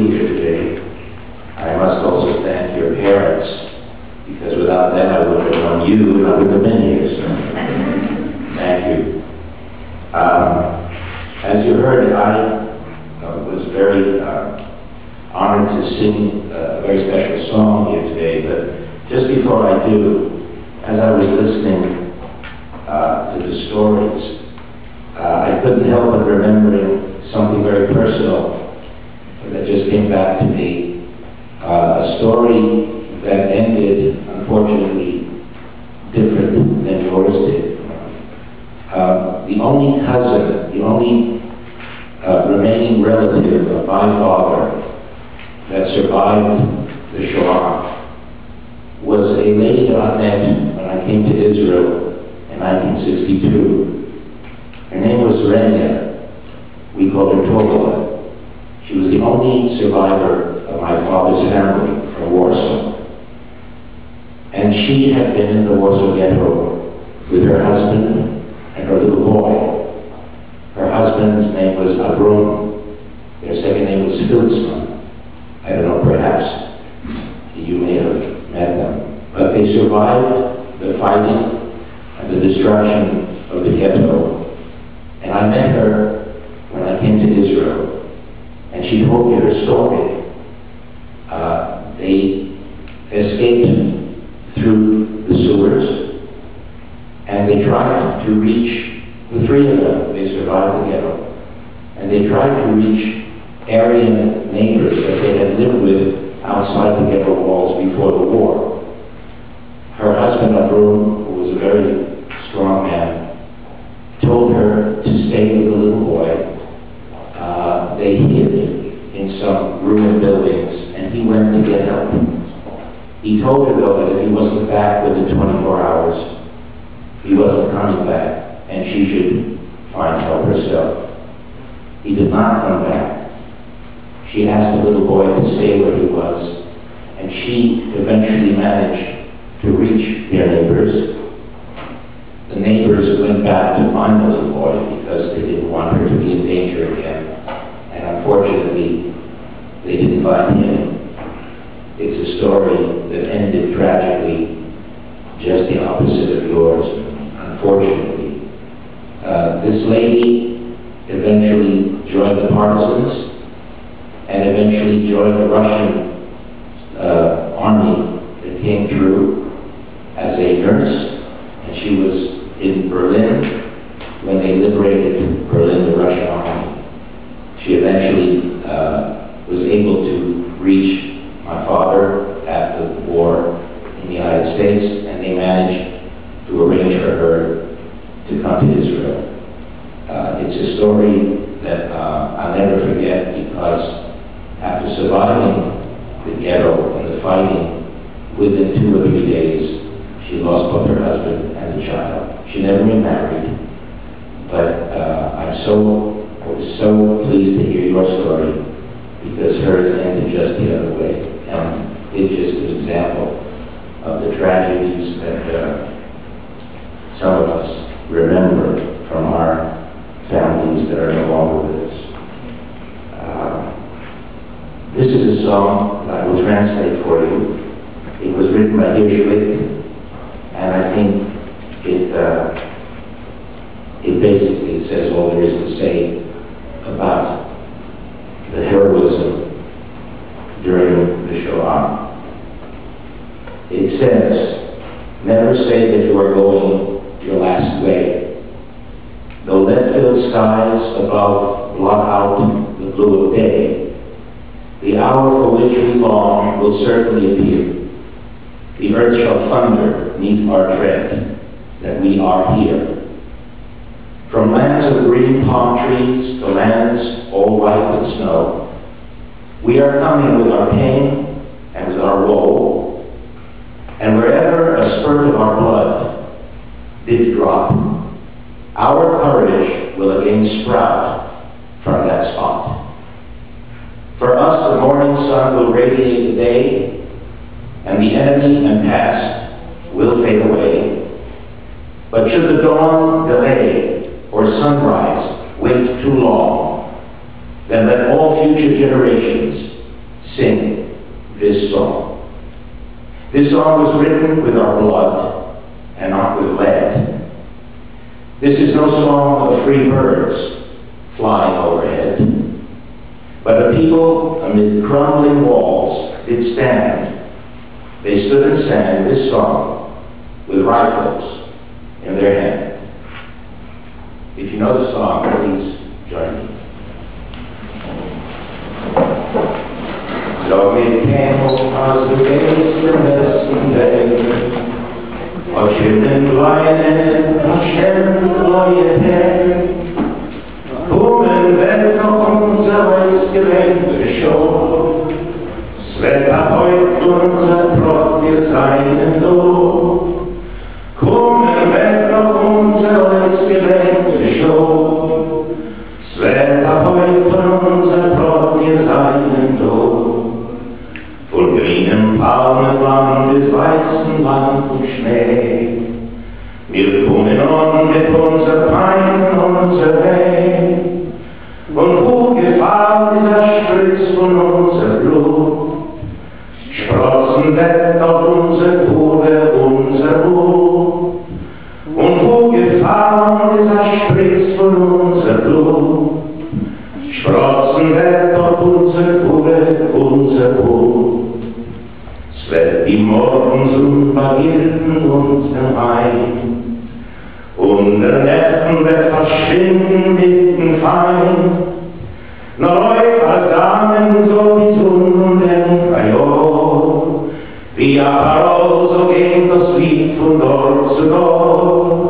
be here today. I must also thank your parents, because without them I wouldn't have known you and I wouldn't have been here. So thank you. As you heard, I was very honored to sing a very special song here today, but just before I do, as I was listening to the stories, I couldn't help but remembering something very personal that just came back to me. A story that ended, unfortunately, different than yours did. The only cousin, the only remaining relative of my father that survived the Shoah was a lady that I met when I came to Israel in 1962. Her name was Renia. We called her Togola. She was the only survivor of my father's family from Warsaw. And she had been in the Warsaw Ghetto with her husband and her little boy. Her husband's name was Abrum. Their second name was Filzman. I don't know, perhaps you may have met them. But they survived the fighting and the destruction of the ghetto. And I met her when I came to Israel, and she told me her story. They escaped through the sewers, and they tried to reach, the three of them, they survived the ghetto, and they tried to reach Aryan neighbors that they had lived with outside the ghetto walls before the war. Her husband, Abrum, who was a very strong man, told her to stay with the little boy. They hid in some ruined buildings, and he went to get help. He told her, though, that if he wasn't back within 24 hours, he wasn't coming back, and she should find help herself. He did not come back. She asked the little boy to stay where he was, and she eventually managed to reach their neighbors. The neighbors went back to find the little boy because they didn't want her to be in danger again. And unfortunately, they didn't find him. It's a story that ended tragically, just the opposite of yours, unfortunately. This lady eventually joined the partisans and eventually joined the Russian army that came through as a nurse. And she was in Berlin when they liberated Berlin, the Russian army. She eventually was able to reach my father at the war in the United States, and they managed to arrange for her to come to Israel. It's a story that I'll never forget, because after surviving the ghetto and the fighting, within 2 or 3 days, she lost both her husband and the child. She never remarried, but I was so pleased to hear your story, because hers ended just the other way. And it's just an example of the tragedies that some of us remember from our families that are no longer with us. This is a song that I will translate for you. It was written by Hillel, and I think it basically says all there is to say about the heroism during the Shoah. It says, never say that you are going your last way. Though lead-filled skies above blot out the blue of day, the hour for which we long will certainly appear. The earth shall thunder neath our tread, that we are here. From lands of green palm trees to lands all white with snow, we are coming with our pain and with our woe, and wherever a spurt of our blood did drop, our courage will again sprout from that spot. For us, the morning sun will radiate the day, and the enemy and past will fade away. But should the dawn delay or sunrise wait too long, then let all future generations sing this song. This song was written with our blood and not with lead. This is no song of free birds flying overhead, but a people amid crumbling walls did stand. They stood and sang this song with rifles in their hand. If you know the song, please join me. So it came across the gates the nesting day, Hashem Leinen, Hashem Leinen, kommen wird noch unser weißgewändte Shoah, es wird heute unser Brot, wir seien Lob, kommen wird noch unser weißgewändte Shoah, es wird heute unser Brot, wir seien Lob. Von grünem Palmenland bis weißen Land und Schnee. Wir kommen an mit unser Pein, unser Weg. Und wo Gefahr dieser Spritz von unser Blut, sprossen wird auf unser Tode, unser Mut. Und wo Gefahr dieser Spritz von unser Blut, sprossen wird auf unser Tode, unser Mut. Es wird die Morgensonne vergilden unseren Heim, und der Nächten wird verschwinden mit dem Feind. Noch euch als Damen so die Sonne und den Kajor, wie Apparol, so geht das Lied von dort zu dort.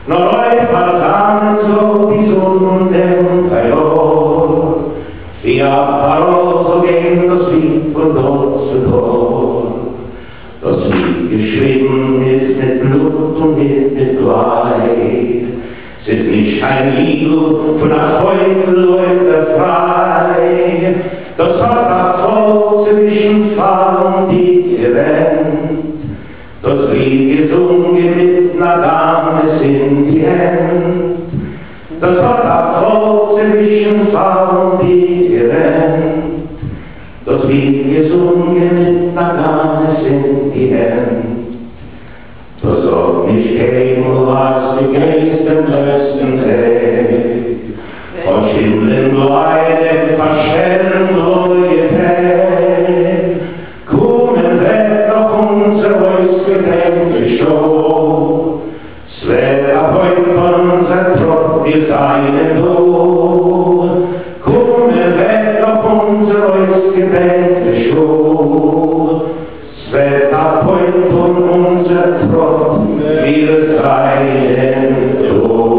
Noch euch als Damen so die Sonne und den Kajor, wie Apparol, so geht das Lied von dort zu dort. Das Lied geschrieben ist mit Blut und mit Leid. Es ist nicht ein Lied, von nach heute läuft er frei. Das hat das Volk zwischen Fall und die gewendet. Das Lied gesungen mit einer Dame in die Hände. Das hat das Volk zwischen Fall und die gewendet. Das Lied gesungen mit einer Dame in die Hände. Das soll nicht gehen, was die Gäste lösten See. Von Himmeln Leiden verstellen neue Tränen. Kommen wird noch unser weißgewändte Shoah. Es wird ab heute unser Trott, wir seien Lob. Kommen wird noch unser weißgewändte Shoah. Es wird ab heute unser Trott, wir seien Lob.